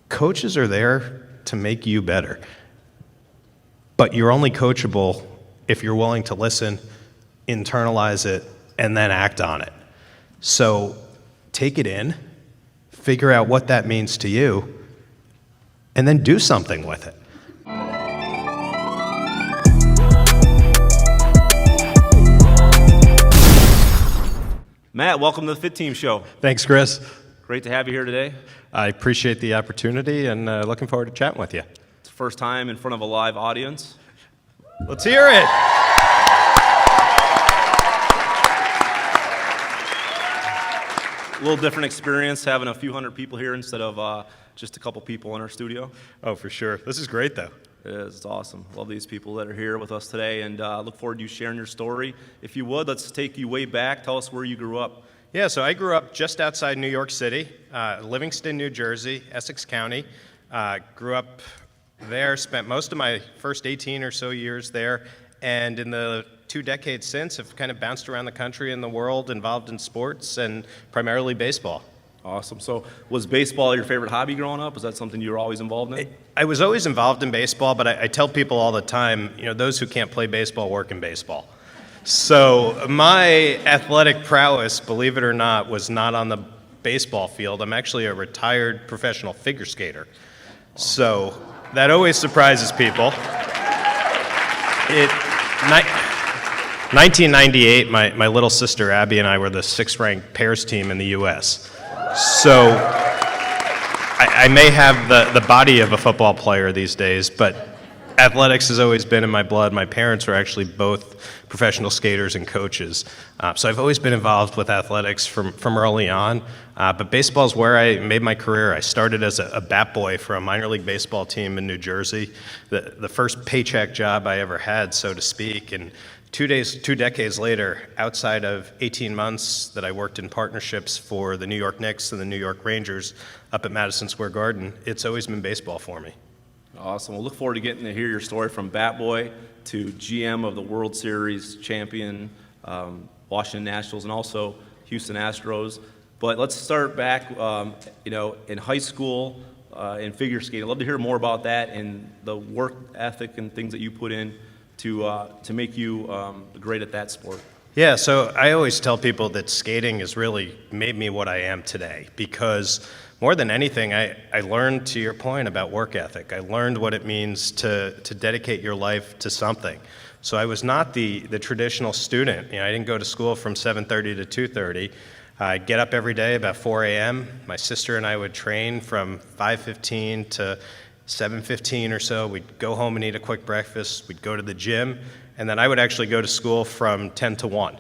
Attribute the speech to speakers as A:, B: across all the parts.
A: Coaches are there to make you better, but you're only coachable if you're willing to listen, internalize it, and then act on it. So take it in, figure out what that means to you, and then do something with it.
B: Matt, welcome to the FITTEAM show.
A: Thanks, Chris.
B: Great to have you here today.
A: I appreciate the opportunity and looking forward to chatting with you.
B: It's the first time in front of a live audience.
A: Let's hear it.
B: A little different experience having a few hundred people here instead of just a couple people in our studio.
A: Oh, for sure. This is great, though.
B: It is. It's awesome. Love these people that are here with us today, and look forward to you sharing your story. If you would, let's take you way back. Tell us where you grew up.
A: Yeah, so I grew up just outside New York City, Livingston, New Jersey, Essex County. Grew up there, spent most of my first 18 or so years there, and in the 2 decades since, have kind of bounced around the country and the world, involved in sports and primarily baseball.
B: Awesome. So was baseball your favorite hobby growing up? Was that something you were always involved in?
A: I was always involved in baseball, but I tell people all the time, those who can't play baseball work in baseball. So my athletic prowess, believe it or not, was not on the baseball field. I'm actually a retired professional figure skater. So that always surprises people. 1998, my little sister Abby and I were the 6th-ranked pairs team in the U.S. So I may have the body of a football player these days, but athletics has always been in my blood. My parents were actually both professional skaters and coaches. So I've always been involved with athletics from early on. But baseball is where I made my career. I started as a bat boy for a minor league baseball team in New Jersey. The first paycheck job I ever had, so to speak. And 2 decades later, outside of 18 months that I worked in partnerships for the New York Knicks and the New York Rangers up at Madison Square Garden, it's always been baseball for me.
B: Awesome. We'll look forward to getting to hear your story from bat boy to GM of the World Series champion, Washington Nationals, and also Houston Astros. But let's start back, in high school in figure skating. I'd love to hear more about that and the work ethic and things that you put in to make you great at that sport.
A: Yeah, so I always tell people that skating has really made me what I am today because more than anything, I learned, to your point, about work ethic. I learned what it means to dedicate your life to something. So I was not the traditional student. I didn't go to school from 7:30 to 2:30. I'd get up every day about 4 a.m. My sister and I would train from 5:15 to 7:15 or so. We'd go home and eat a quick breakfast. We'd go to the gym. And then I would actually go to school from 10 to 1.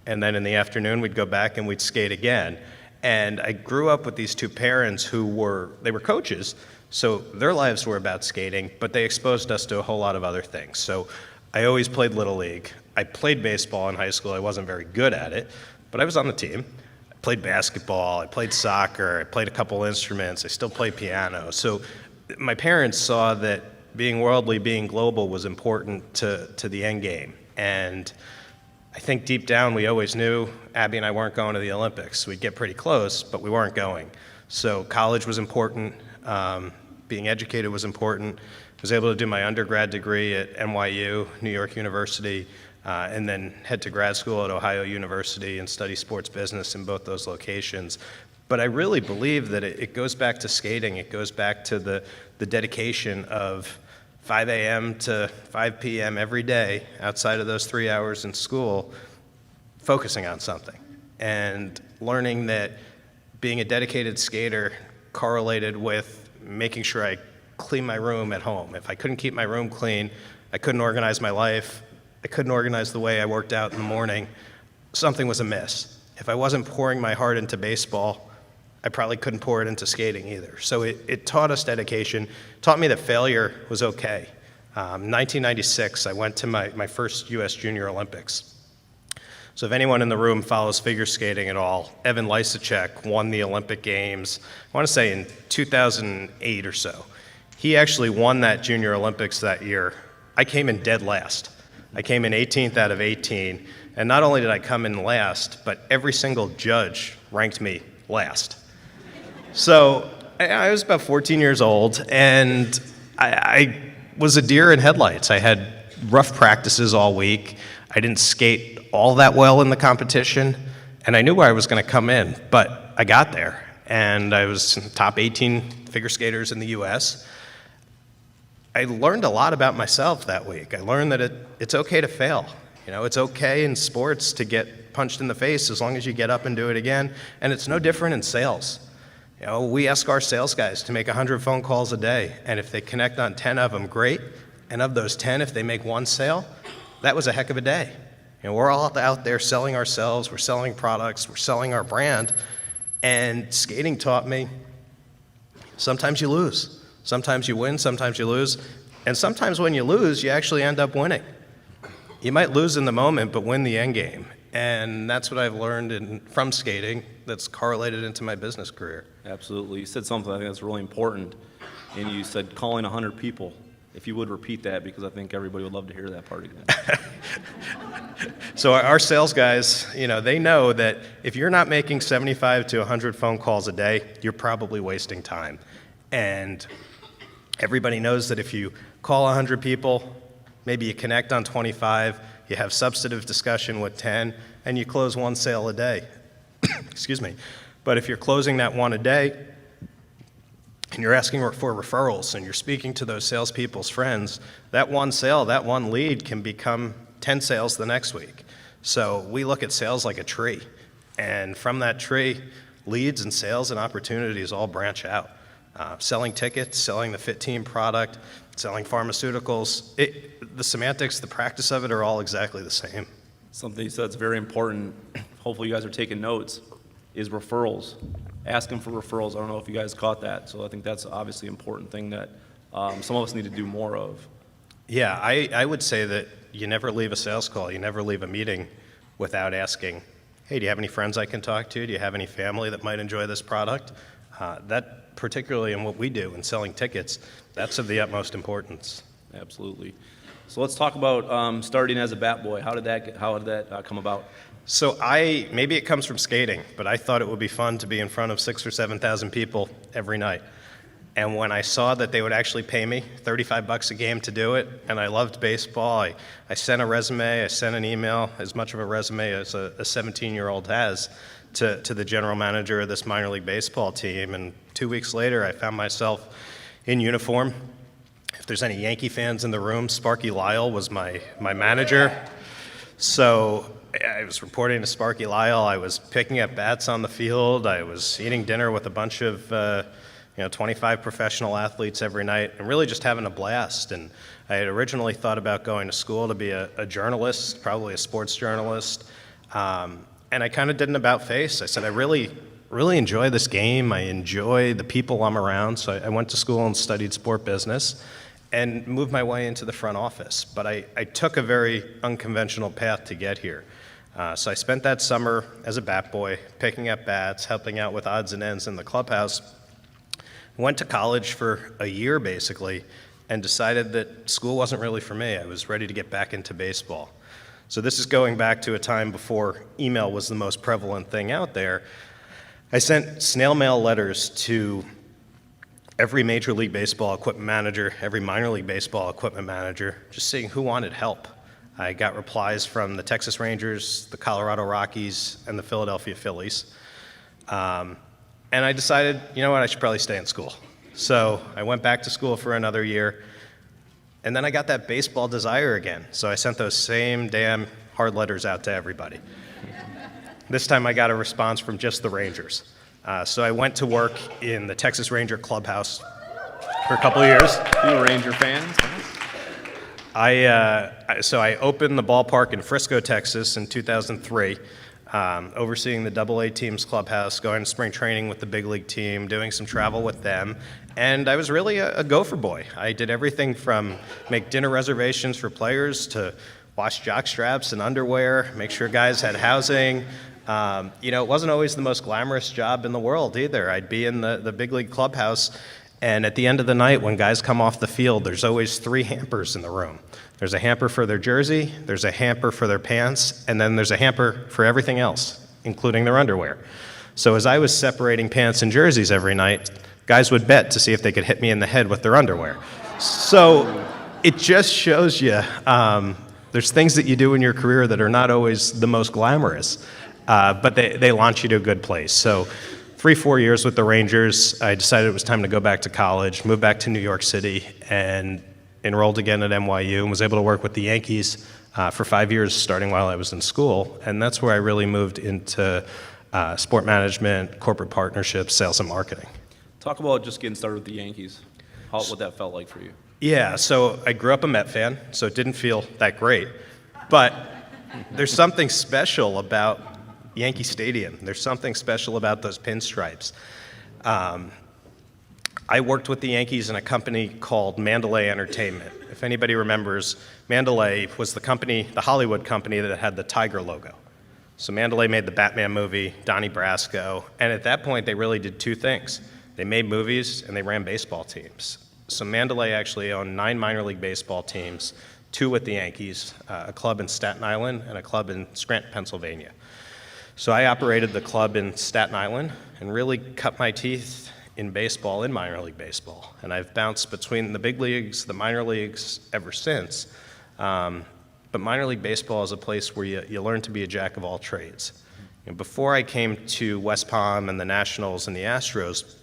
A: And then in the afternoon, we'd go back and we'd skate again. And I grew up with these two parents who were coaches, so their lives were about skating, but they exposed us to a whole lot of other things. So I always played Little League. I played baseball in high school. I wasn't very good at it, but I was on the team. I played basketball. I played soccer. I played a couple instruments. I still play piano. So my parents saw that being worldly, being global was important to the end game. And I think deep down we always knew Abby and I weren't going to the Olympics. We'd get pretty close, but we weren't going. So college was important. Being educated was important. I was able to do my undergrad degree at NYU, New York University, and then head to grad school at Ohio University and study sports business in both those locations. But I really believe that it goes back to skating. It goes back to the dedication of 5 a.m. to 5 p.m. every day, outside of those 3 hours in school, focusing on something and learning that being a dedicated skater correlated with making sure I clean my room at home. If I couldn't keep my room clean, I couldn't organize my life, I couldn't organize the way I worked out in the morning, something was amiss. If I wasn't pouring my heart into baseball, I probably couldn't pour it into skating either. So it taught us dedication, taught me that failure was okay. 1996, I went to my first U.S. Junior Olympics. So if anyone in the room follows figure skating at all, Evan Lysacek won the Olympic Games, I want to say in 2008 or so. He actually won that Junior Olympics that year. I came in dead last. I came in 18th out of 18, and not only did I come in last, but every single judge ranked me last. So I was about 14 years old, and I was a deer in headlights. I had rough practices all week. I didn't skate all that well in the competition, and I knew where I was going to come in, but I got there, and I was in the top 18 figure skaters in the U.S. I learned a lot about myself that week. I learned that it's okay to fail. You know, it's okay in sports to get punched in the face as long as you get up and do it again, and it's no different in sales. You know, we ask our sales guys to make 100 phone calls a day, and if they connect on 10 of them, great. And of those 10, if they make one sale, that was a heck of a day. You know, we're all out there selling ourselves, we're selling products, we're selling our brand, and skating taught me sometimes you lose. Sometimes you win, sometimes you lose, and sometimes when you lose, you actually end up winning. You might lose in the moment, but win the end game. And that's what I've learned from skating that's correlated into my business career.
B: Absolutely. You said something I think that's really important, and you said calling 100 people. If you would repeat that, because I think everybody would love to hear that part again.
A: So our sales guys, you know, they know that if you're not making 75 to 100 phone calls a day, you're probably wasting time. And everybody knows that if you call 100 people, maybe you connect on 25, you have substantive discussion with 10, and you close one sale a day. Excuse me. But if you're closing that one a day, and you're asking for referrals, and you're speaking to those salespeople's friends, that one sale, that one lead can become 10 sales the next week. So we look at sales like a tree. And from that tree, leads and sales and opportunities all branch out. Selling tickets, selling the FITTEAM product, selling pharmaceuticals, the semantics, the practice of it are all exactly the same.
B: Something you said that's very important, hopefully you guys are taking notes, is referrals. Asking for referrals. I don't know if you guys caught that, so I think that's obviously an important thing that some of us need to do more of.
A: Yeah, I would say that you never leave a sales call, you never leave a meeting without asking, hey, do you have any friends I can talk to? Do you have any family that might enjoy this product? That, particularly in what we do in selling tickets, that's of the utmost importance.
B: Absolutely. So let's talk about starting as a bat boy. How did that come about?
A: So maybe it comes from skating, but I thought it would be fun to be in front of 6,000 or 7,000 people every night. And when I saw that they would actually pay me $35 a game to do it, and I loved baseball, I sent a resume, I sent an email, as much of a resume as a 17-year-old has, to the general manager of this minor league baseball team. And 2 weeks later, I found myself in uniform. If there's any Yankee fans in the room, Sparky Lyle was my manager. So I was reporting to Sparky Lyle. I was picking up bats on the field. I was eating dinner with a bunch of 25 professional athletes every night, and really just having a blast. And I had originally thought about going to school to be a journalist, probably a sports journalist. And I kind of did an about-face. I said, I really enjoy this game. I enjoy the people I'm around. So I went to school and studied sport business and moved my way into the front office. But I took a very unconventional path to get here. So I spent that summer as a bat boy, picking up bats, helping out with odds and ends in the clubhouse. Went to college for a year, basically, and decided that school wasn't really for me. I was ready to get back into baseball. So this is going back to a time before email was the most prevalent thing out there. I sent snail mail letters to every Major League Baseball equipment manager, every minor league baseball equipment manager, just seeing who wanted help. I got replies from the Texas Rangers, the Colorado Rockies, and the Philadelphia Phillies. And I decided, you know what, I should probably stay in school. So I went back to school for another year, and then I got that baseball desire again. So I sent those same damn hard letters out to everybody. This time I got a response from just the Rangers. So I went to work in the Texas Ranger clubhouse for a couple of years.
B: You Ranger fans?
A: So I opened the ballpark in Frisco, Texas in 2003, overseeing the AA team's clubhouse, going to spring training with the big league team, doing some travel with them. And I was really a gopher boy. I did everything from make dinner reservations for players to wash jock straps and underwear, make sure guys had housing. It wasn't always the most glamorous job in the world either. I'd be in the big league clubhouse, and at the end of the night, when guys come off the field, there's always 3 hampers in the room. There's a hamper for their jersey, there's a hamper for their pants, and then there's a hamper for everything else, including their underwear. So as I was separating pants and jerseys every night, guys would bet to see if they could hit me in the head with their underwear. So it just shows you there's things that you do in your career that are not always the most glamorous, but they launch you to a good place. So 4 years with the Rangers, I decided it was time to go back to college, moved back to New York City, and enrolled again at NYU, and was able to work with the Yankees for 5 years, starting while I was in school. And that's where I really moved into sport management, corporate partnerships, sales, and marketing.
B: Talk about just getting started with the Yankees. What that felt like for you.
A: Yeah, so I grew up a Met fan, so it didn't feel that great. But there's something special about Yankee Stadium. There's something special about those pinstripes. I worked with the Yankees in a company called Mandalay Entertainment. If anybody remembers, Mandalay was the company, the Hollywood company that had the tiger logo. So Mandalay made the Batman movie, Donnie Brasco, and at that point they really did two things. They made movies and they ran baseball teams. So Mandalay actually owned 9 minor league baseball teams, 2 with the Yankees, a club in Staten Island and a club in Scranton, Pennsylvania. So I operated the club in Staten Island and really cut my teeth in baseball, in minor league baseball. And I've bounced between the big leagues, the minor leagues ever since. But minor league baseball is a place where you learn to be a jack of all trades. And before I came to West Palm and the Nationals and the Astros,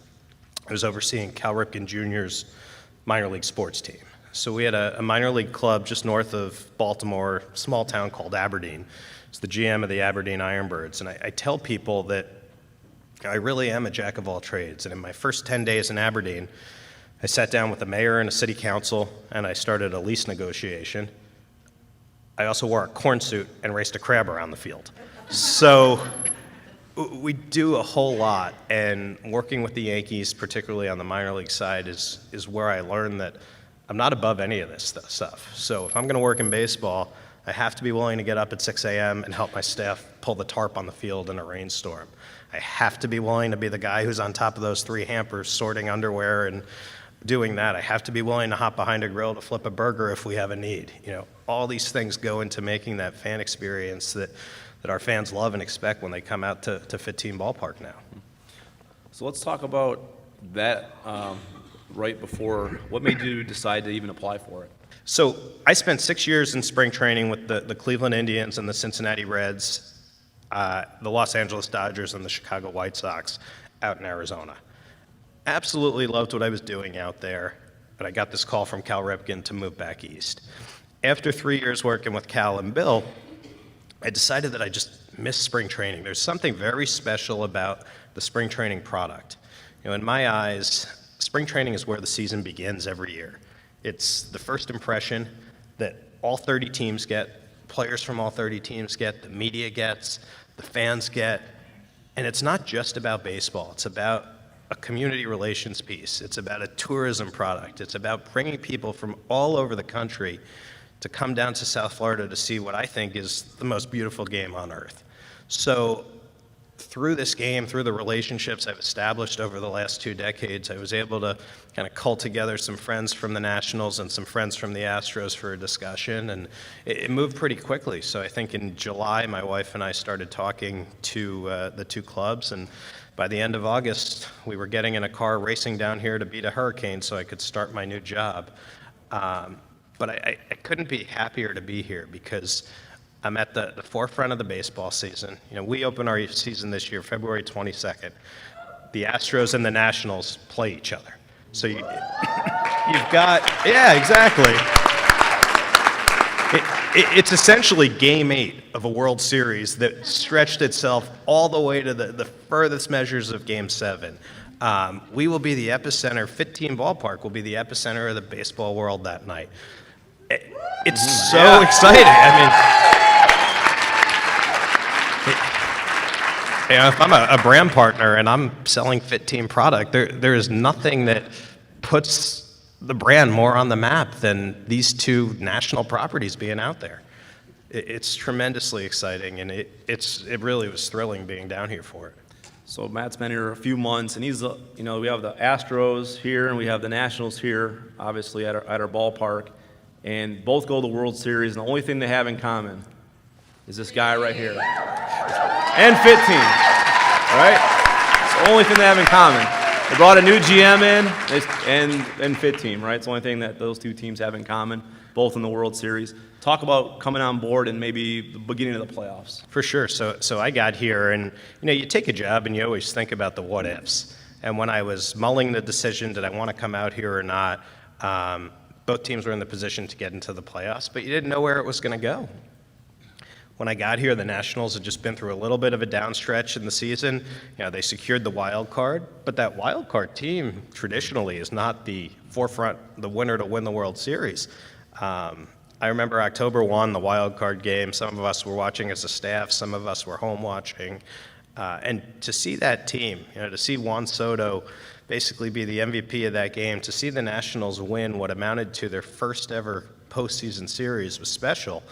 A: I was overseeing Cal Ripken Jr.'s minor league sports team. So we had a minor league club just north of Baltimore, a small town called Aberdeen. It's the GM of the Aberdeen Ironbirds. And I tell people that I really am a jack of all trades. And in my first 10 days in Aberdeen, I sat down with the mayor and a city council, and I started a lease negotiation. I also wore a corn suit and raced a crab around the field. So we do a whole lot, and working with the Yankees, particularly on the minor league side, is where I learned that I'm not above any of this stuff. So if I'm going to work in baseball, I have to be willing to get up at 6 a.m. and help my staff pull the tarp on the field in a rainstorm. I have to be willing to be the guy who's on top of those 3 hampers sorting underwear and doing that. I have to be willing to hop behind a grill to flip a burger if we have a need. You know, all these things go into making that fan experience that our fans love and expect when they come out to FITTEAM Ballpark now.
B: So let's talk about that right before. What made you decide to even apply for it?
A: So I spent 6 years in spring training with the Cleveland Indians and the Cincinnati Reds, the Los Angeles Dodgers and the Chicago White Sox out in Arizona. Absolutely loved what I was doing out there, but I got this call from Cal Ripken to move back east. After 3 years working with Cal and Bill, I decided that I just missed spring training. There's something very special about the spring training product. You know, in my eyes, spring training is where the season begins every year. It's the first impression that all 30 teams get, players from all 30 teams get, the media gets, the fans get, and it's not just about baseball. It's about a community relations piece. It's about a tourism product. It's about bringing people from all over the country to come down to South Florida to see what I think is the most beautiful game on earth. So through this game, through the relationships I've established over the last 2 decades, I was able to kind of cull together some friends from the Nationals and some friends from the Astros for a discussion, and it moved pretty quickly. So I think in July, my wife and I started talking to the 2 clubs, and by the end of August, we were getting in a car racing down here to beat a hurricane so I could start my new job. But I couldn't be happier to be here because I'm at the forefront of the baseball season. You know, we open our season this year, February 22nd. The Astros and the Nationals play each other. So you've got, yeah, exactly. It's essentially game 8 of a World Series that stretched itself all the way to the furthest measures of game 7. We will be the epicenter, FITTEAM Ballpark will be the epicenter of the baseball world that night. It's so exciting. I mean, you know, if I'm a brand partner and I'm selling FITTEAM product, there is nothing that puts the brand more on the map than these 2 national properties being out there. It's tremendously exciting, and it really was thrilling being down here for it.
B: So Matt's been here a few months, and he's, you know, we have the Astros here and we have the Nationals here, obviously at our ballpark, and both go to the World Series, and the only thing they have in common is this guy right here, and FITTEAM, all right? It's the only thing they have in common. They brought a new GM in and FITTEAM, right? It's the only thing that those two teams have in common, both in the World Series. Talk about coming on board and maybe the beginning of the playoffs.
A: For sure. So I got here, and you take a job, and you always think about the what ifs. And when I was mulling the decision, did I want to come out here or not? Both teams were in the position to get into the playoffs, but you didn't know where it was going to go. When I got here, the Nationals had just been through a little bit of a downstretch in the season. They secured the wild card, but that wild card team traditionally is not the forefront, the winner to win the World Series. I remember October 1, the wild card game. Some of us were watching as a staff, some of us were home watching. And to see that team, to see Juan Soto basically be the MVP of that game, to see the Nationals win what amounted to their first ever postseason series was special.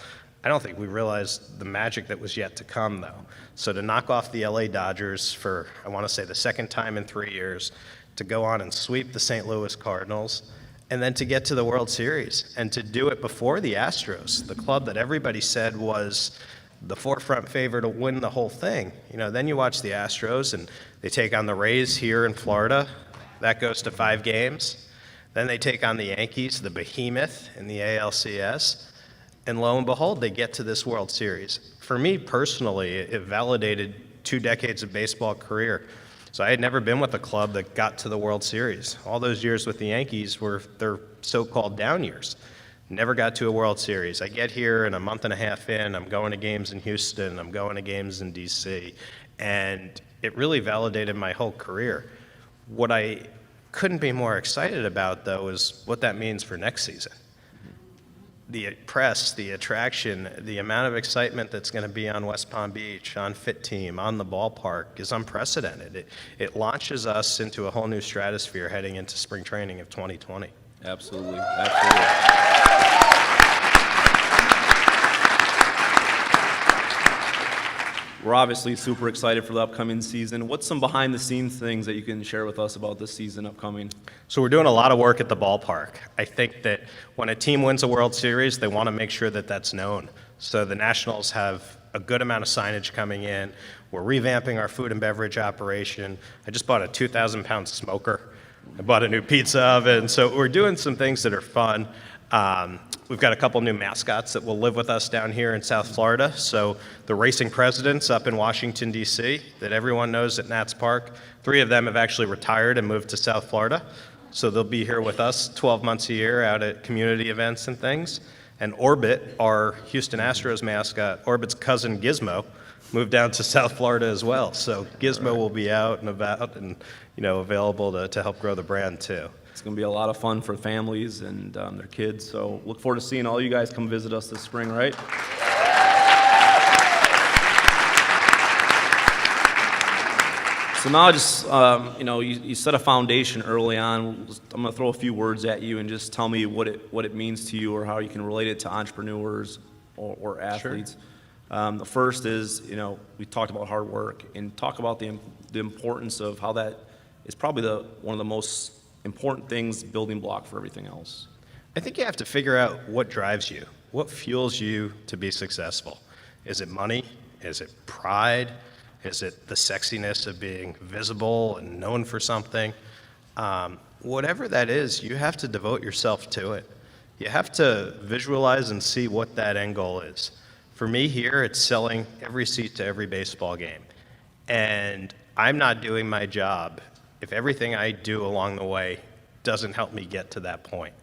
A: I don't think we realized the magic that was yet to come, though. So to knock off the LA Dodgers for, I want to say, the second time in 3 years, to go on and sweep the St. Louis Cardinals, and then to get to the World Series, and to do it before the Astros, the club that everybody said was the forefront favorite to win the whole thing. Then you watch the Astros, and they take on the Rays here in Florida. That goes to 5 games. Then they take on the Yankees, the behemoth in the ALCS. And lo and behold, they get to this World Series. For me personally, it validated 2 decades of baseball career. So I had never been with a club that got to the World Series. All those years with the Yankees were their so-called down years. Never got to a World Series. I get here, and a month and a half in, I'm going to games in Houston, I'm going to games in D.C., and it really validated my whole career. What I couldn't be more excited about, though, is what that means for next season. The press, the attraction, the amount of excitement that's going to be on West Palm Beach, on FITTEAM, on the ballpark is unprecedented. It launches us into a whole new stratosphere heading into spring training of 2020.
B: Absolutely. Absolutely. We're obviously super excited for the upcoming season. What's some behind-the-scenes things that you can share with us about this season upcoming?
A: So we're doing a lot of work at the ballpark. I think that when a team wins a World Series, they want to make sure that that's known. So the Nationals have a good amount of signage coming in. We're revamping our food and beverage operation. I just bought a 2,000-pound smoker. I bought a new pizza oven. So we're doing some things that are fun. We've got a couple new mascots that will live with us down here in South Florida. So the racing presidents up in Washington, D.C., that everyone knows at Nats Park, 3 of them have actually retired and moved to South Florida. So they'll be here with us 12 months a year out at community events and things. And Orbit, our Houston Astros mascot, Orbit's cousin Gizmo, moved down to South Florida as well. So Gizmo will be out and about and available to help grow the brand too.
B: It's going to be a lot of fun for families and their kids. So look forward to seeing all you guys come visit us this spring, right? So now just, you set a foundation early on. I'm going to throw a few words at you and just tell me what it means to you or how you can relate it to entrepreneurs or athletes. Sure. The first is, we talked about hard work and talk about the importance of how that is probably one of the most important things, building block for everything else.
A: I think you have to figure out what drives you, what fuels you to be successful. Is it money? Is it pride? Is it the sexiness of being visible and known for something? Whatever that is, you have to devote yourself to it. You have to visualize and see what that end goal is. For me here, it's selling every seat to every baseball game. And I'm not doing my job if everything I do along the way doesn't help me get to that point.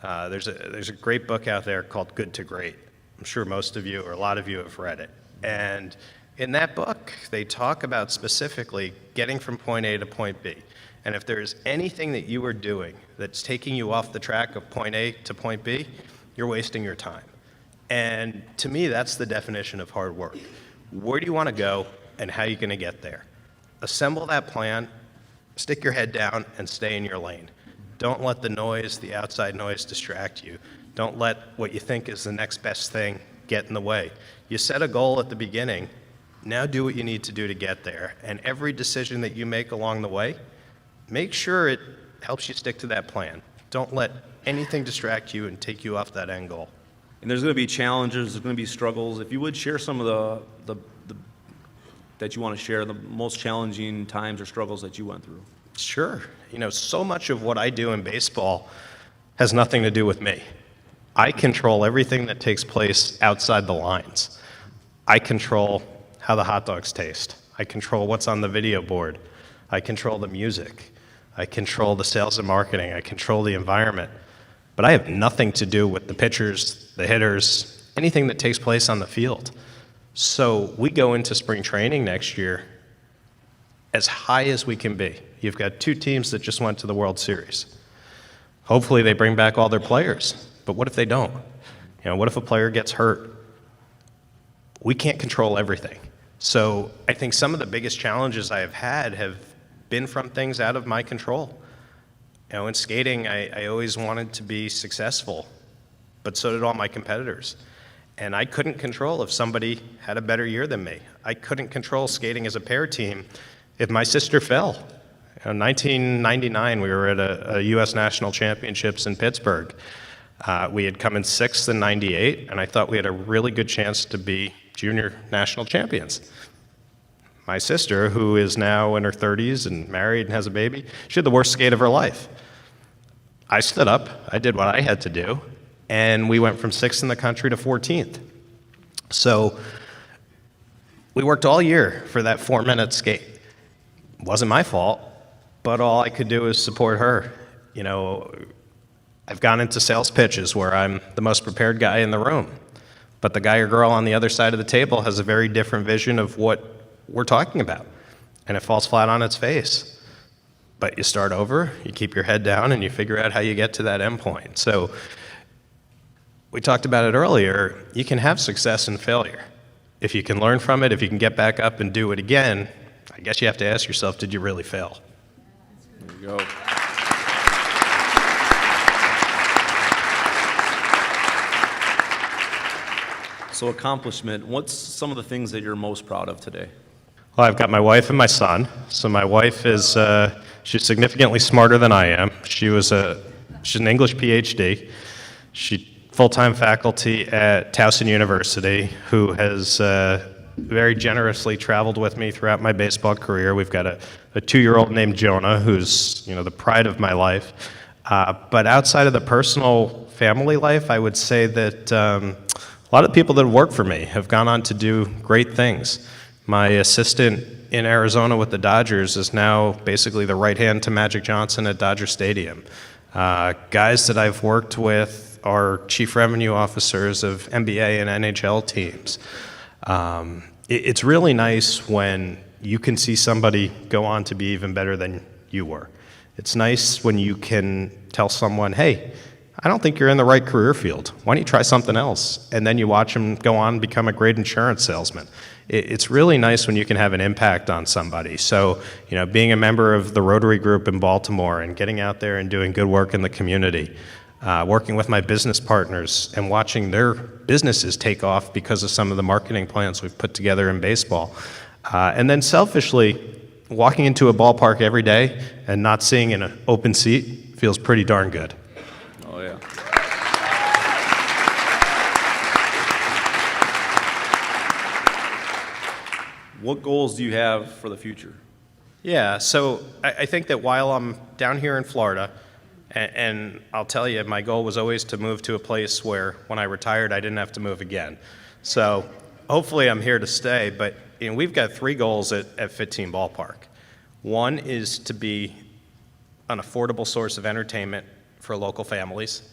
A: There's a great book out there called Good to Great. I'm sure most of you or a lot of you have read it. And in that book, they talk about specifically getting from point A to point B. And if there's anything that you are doing that's taking you off the track of point A to point B, you're wasting your time. And to me, that's the definition of hard work. Where do you want to go and how are you going to get there? Assemble that plan, stick your head down, and stay in your lane. Don't let the noise, the outside noise, distract you. Don't let what you think is the next best thing get in the way. You set a goal at the beginning. Now do what you need to do to get there. And every decision that you make along the way, make sure it helps you stick to that plan. Don't let anything distract you and take you off that end goal.
B: And there's going to be challenges, there's going to be struggles. If you would share some of the that you want to share, the most challenging times or struggles that you went through.
A: Sure. So much of what I do in baseball has nothing to do with me. I control everything that takes place outside the lines. I control how the hot dogs taste. I control what's on the video board. I control the music. I control the sales and marketing. I control the environment. But I have nothing to do with the pitchers, the hitters, anything that takes place on the field. So we go into spring training next year as high as we can be. You've got two teams that just went to the World Series. Hopefully they bring back all their players, but what if they don't? What if a player gets hurt? We can't control everything. So I think some of the biggest challenges I have had have been from things out of my control. In skating, I always wanted to be successful, but so did all my competitors. And I couldn't control if somebody had a better year than me. I couldn't control skating as a pair team if my sister fell. In 1999, we were at a U.S. National Championships in Pittsburgh. We had come in sixth in 98, and I thought we had a really good chance to be junior national champions. My sister, who is now in her 30s and married and has a baby, she had the worst skate of her life. I stood up, I did what I had to do, and we went from sixth in the country to 14th. So we worked all year for that 4-minute skate. It wasn't my fault, but all I could do is support her. I've gone into sales pitches where I'm the most prepared guy in the room, but the guy or girl on the other side of the table has a very different vision of what we're talking about, and it falls flat on its face. But you start over, you keep your head down, and you figure out how you get to that end point. So we talked about it earlier. You can have success and failure. If you can learn from it, if you can get back up and do it again, I guess you have to ask yourself, did you really fail?
B: There you go. So accomplishment, what's some of the things that you're most proud of today?
A: Well, I've got my wife and my son. So my wife is, she's significantly smarter than I am. She's an English PhD. She's full-time faculty at Towson University, who has very generously traveled with me throughout my baseball career. We've got a 2-year-old named Jonah, who's the pride of my life. But outside of the personal family life, I would say that a lot of the people that have worked for me have gone on to do great things. My assistant in Arizona with the Dodgers is now basically the right hand to Magic Johnson at Dodger Stadium. Guys that I've worked with are chief revenue officers of NBA and NHL teams. It's really nice when you can see somebody go on to be even better than you were. It's nice when you can tell someone, hey, I don't think you're in the right career field. Why don't you try something else? And then you watch them go on and become a great insurance salesman. It's really nice when you can have an impact on somebody. So, being a member of the Rotary Group in Baltimore and getting out there and doing good work in the community, working with my business partners and watching their businesses take off because of some of the marketing plans we've put together in baseball. And then selfishly, walking into a ballpark every day and not seeing an open seat feels pretty darn good.
B: Oh, yeah. What goals do you have for the future?
A: Yeah, so I think that while I'm down here in Florida, and I'll tell you, my goal was always to move to a place where when I retired, I didn't have to move again. So hopefully I'm here to stay, but we've got 3 goals at FITTEAM Ballpark. One is to be an affordable source of entertainment for local families.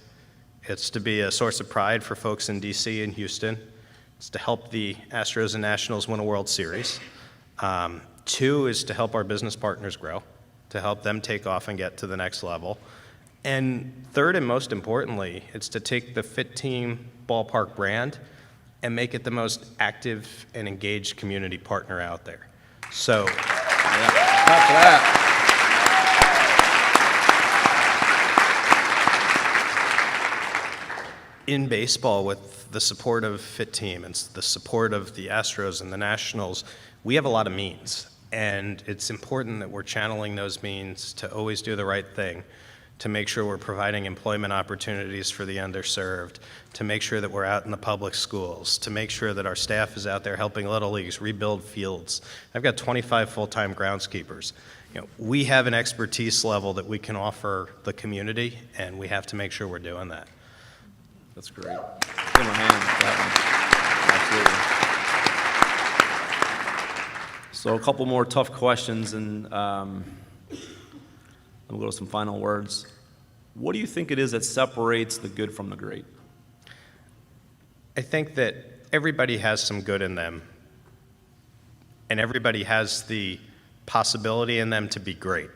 A: It's to be a source of pride for folks in DC and Houston. It's to help the Astros and Nationals win a World Series. 2 is to help our business partners grow, to help them take off and get to the next level. And 3rd, and most importantly, it's to take the FITTEAM Ballpark brand and make it the most active and engaged community partner out there. So,
B: Yeah. Clap for that.
A: in baseball, with the support of FITTEAM and the support of the Astros and the Nationals, we have a lot of means. And it's important that we're channeling those means to always do the right thing, to make sure we're providing employment opportunities for the underserved, to make sure that we're out in the public schools, to make sure that our staff is out there helping Little Leagues rebuild fields. I've got 25 full-time groundskeepers. we have an expertise level that we can offer the community, and we have to make sure we're doing that.
B: That's great. Give him a hand with that one. Absolutely. So a couple more tough questions, and then we'll go to some final words. What do you think it is that separates the good from the great?
A: I think that everybody has some good in them, and everybody has the possibility in them to be great.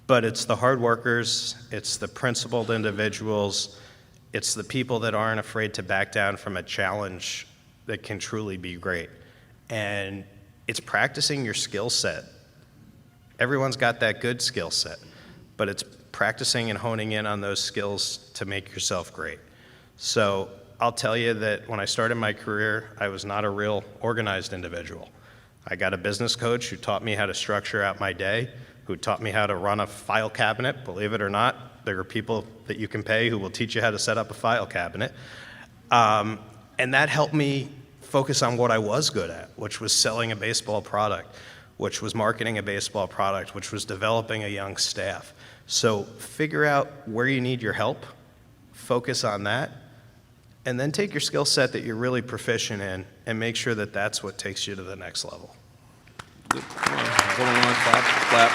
A: But it's the hard workers, it's the principled individuals, it's the people that aren't afraid to back down from a challenge that can truly be great. And it's practicing your skill set. Everyone's got that good skill set, but it's practicing and honing in on those skills to make yourself great. So I'll tell you that when I started my career, I was not a real organized individual. I got a business coach who taught me how to structure out my day, who taught me how to run a file cabinet. Believe it or not, there are people that you can pay who will teach you how to set up a file cabinet. And that helped me focus on what I was good at, which was selling a baseball product, which was marketing a baseball product, which was developing a young staff. So figure out where you need your help, focus on that, and then take your skill set that you're really proficient in and make sure that that's what takes you to the next level.
B: Good. Come on. Clap.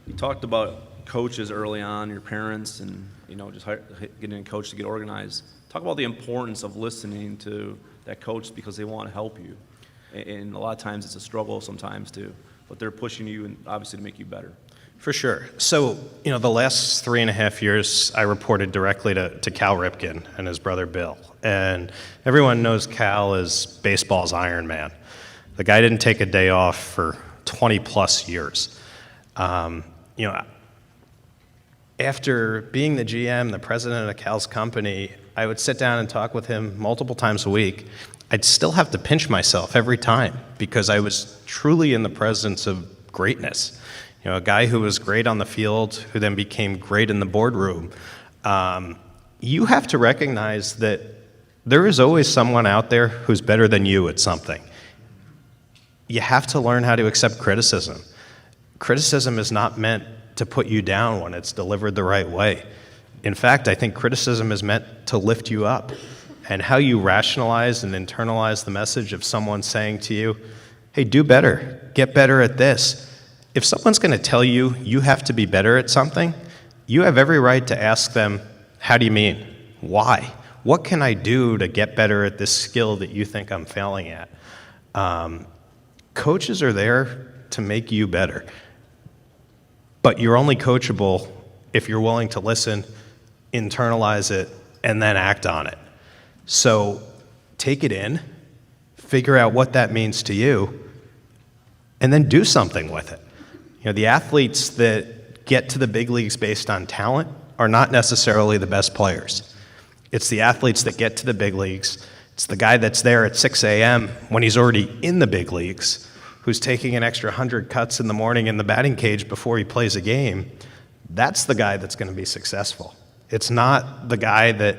B: You talked about coaches early on, your parents, and just getting a coach to get organized. Talk about the importance of listening to that coach because they want to help you. And a lot of times it's a struggle sometimes too, but they're pushing you and obviously to make you better.
A: For sure. So, the last 3.5 years, I reported directly to Cal Ripken and his brother Bill. And everyone knows Cal as baseball's Iron Man. The guy didn't take a day off for 20 plus years. After being the GM, the president of Cal's company, I would sit down and talk with him multiple times a week. I'd still have to pinch myself every time because I was truly in the presence of greatness. A guy who was great on the field, who then became great in the boardroom. You have to recognize that there is always someone out there who's better than you at something. You have to learn how to accept criticism. Criticism is not meant to put you down when it's delivered the right way. In fact, I think criticism is meant to lift you up. And how you rationalize and internalize the message of someone saying to you, hey, do better, get better at this. If someone's going to tell you you have to be better at something, you have every right to ask them, how do you mean? Why? What can I do to get better at this skill that you think I'm failing at? Coaches are there to make you better. But you're only coachable if you're willing to listen, internalize it, and then act on it. So take it in, figure out what that means to you, and then do something with it. The athletes that get to the big leagues based on talent are not necessarily the best players. It's the athletes that get to the big leagues. It's the guy that's there at 6 a.m. when he's already in the big leagues, who's taking an extra 100 cuts in the morning in the batting cage before he plays a game. That's the guy that's going to be successful. It's not the guy that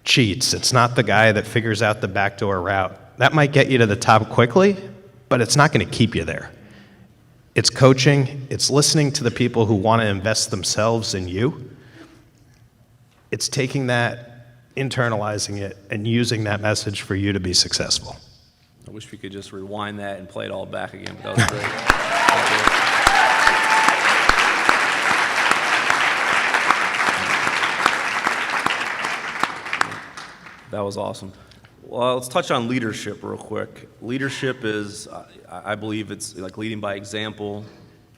A: cheats. It's not the guy that figures out the backdoor route. That might get you to the top quickly, but it's not going to keep you there. It's coaching. It's listening to the people who want to invest themselves in you. It's taking that, internalizing it, and using that message for you to be successful.
B: I wish we could just rewind that and play it all back again, but that was great. That was awesome. Well, let's touch on leadership real quick. Leadership is, I believe it's like leading by example,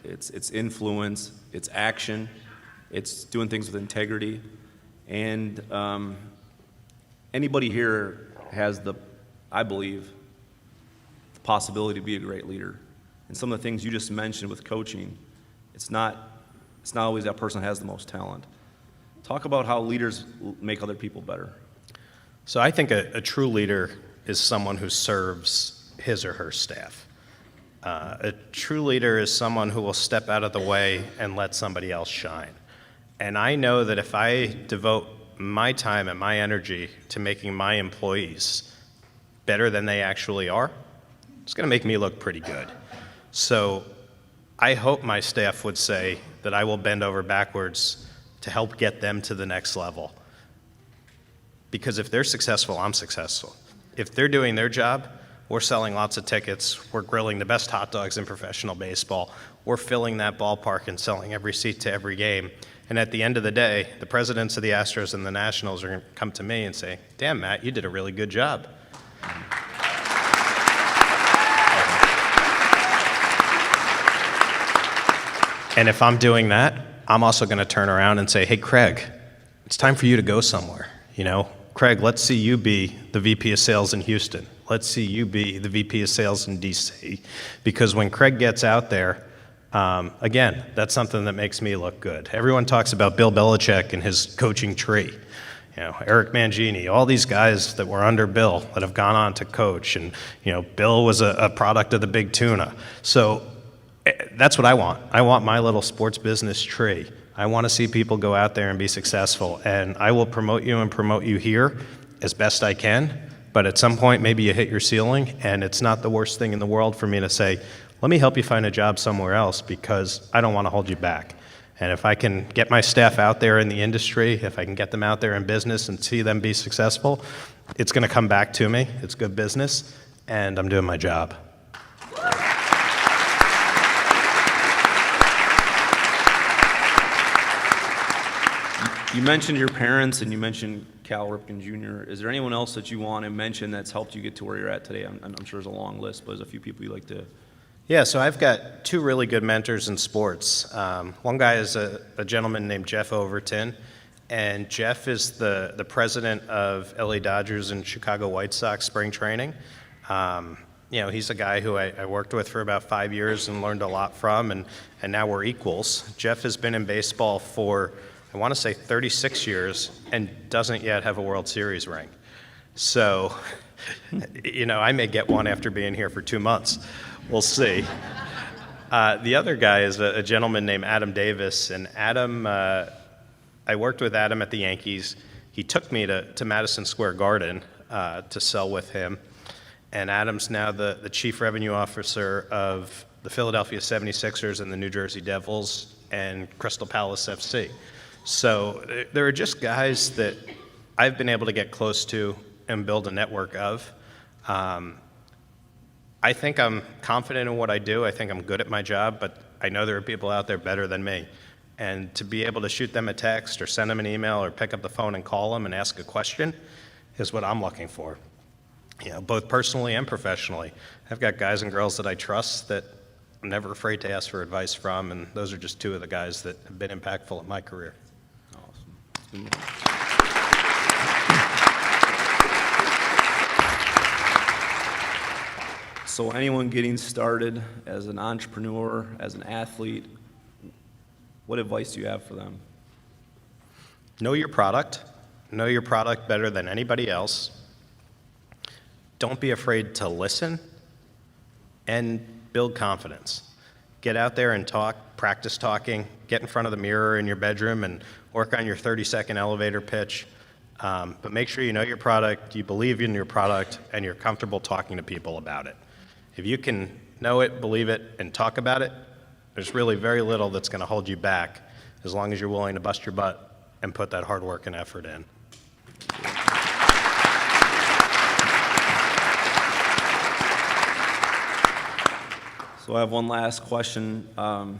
B: it's influence, it's action, it's doing things with integrity. And anybody here has I believe, the possibility to be a great leader. And some of the things you just mentioned with coaching, it's not always that person has the most talent. Talk about how leaders make other people better.
A: So I think a true leader is someone who serves his or her staff. A true leader is someone who will step out of the way and let somebody else shine. And I know that if I devote my time and my energy to making my employees better than they actually are, it's going to make me look pretty good. So I hope my staff would say that I will bend over backwards to help get them to the next level. Because if they're successful, I'm successful. If they're doing their job, we're selling lots of tickets, we're grilling the best hot dogs in professional baseball, we're filling that ballpark and selling every seat to every game. And at the end of the day, the presidents of the Astros and the Nationals are going to come to me and say, damn, Matt, you did a really good job. And if I'm doing that, I'm also going to turn around and say, hey, Craig, it's time for you to go somewhere. You know, Craig, let's see you be the VP of sales in Houston. Let's see you be the VP of sales in DC. Because when Craig gets out there, again, that's something that makes me look good. Everyone talks about Bill Belichick and his coaching tree. You know, Eric Mangini, all these guys that were under Bill that have gone on to coach. And, you know, Bill was a product of the big tuna. So that's what I want. I want my little sports business tree. I want to see people go out there and be successful. And I will promote you here as best I can. But at some point, maybe you hit your ceiling, and it's not the worst thing in the world for me to say, let me help you find a job somewhere else, because I don't want to hold you back. And if I can get my staff out there in the industry, if I can get them out there in business and see them be successful, it's going to come back to me. It's good business, and I'm doing my job.
B: You mentioned your parents and you mentioned Cal Ripken Jr. Is there anyone else that you want to mention that's helped you get to where you're at today? I'm sure there's a long list, but there's a few people you like to.
A: Yeah, so I've got two really good mentors in sports. One guy is a gentleman named Jeff Overton, and Jeff is the president of LA Dodgers and Chicago White Sox spring training. You know, he's a guy who I worked with for about 5 years and learned a lot from, and now we're equals. Jeff has been in baseball for, I want to say 36 years, and doesn't yet have a World Series ring. So, you know, I may get one after being here for 2 months. We'll see. The other guy is a gentleman named Adam Davis, and Adam, I worked with Adam at the Yankees. He took me to Madison Square Garden to sell with him, and Adam's now the chief revenue officer of the Philadelphia 76ers and the New Jersey Devils and Crystal Palace FC. So there are just guys that I've been able to get close to and build a network of. I think I'm confident in what I do. I think I'm good at my job, but I know there are people out there better than me. And to be able to shoot them a text or send them an email or pick up the phone and call them and ask a question is what I'm looking for. You know, both personally and professionally. I've got guys and girls that I trust that I'm never afraid to ask for advice from, and those are just two of the guys that have been impactful in my career.
B: Awesome. So anyone getting started as an entrepreneur, as an athlete, what advice do you have for them?
A: Know your product. Know your product better than anybody else. Don't be afraid to listen and build confidence. Get out there and talk, practice talking, get in front of the mirror in your bedroom and work on your 30-second elevator pitch. But make sure you know your product, you believe in your product, and you're comfortable talking to people about it. If you can know it, believe it, and talk about it, there's really very little that's going to hold you back as long as you're willing to bust your butt and put that hard work and effort in.
B: So I have one last question. I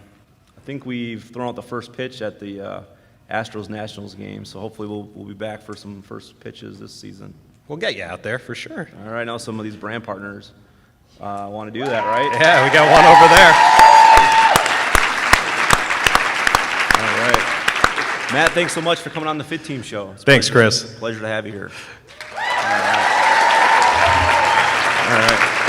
B: think we've thrown out the first pitch at the Astros-Nationals game, so hopefully we'll be back for some first pitches this season.
A: We'll get you out there for sure.
B: All right, now some of these brand partners want to do that, right?
A: Yeah, we got one over there.
B: All right. Matt, thanks so much for coming on the FITTEAM show.
A: Thanks, Chris.
B: Pleasure to have you here. All right.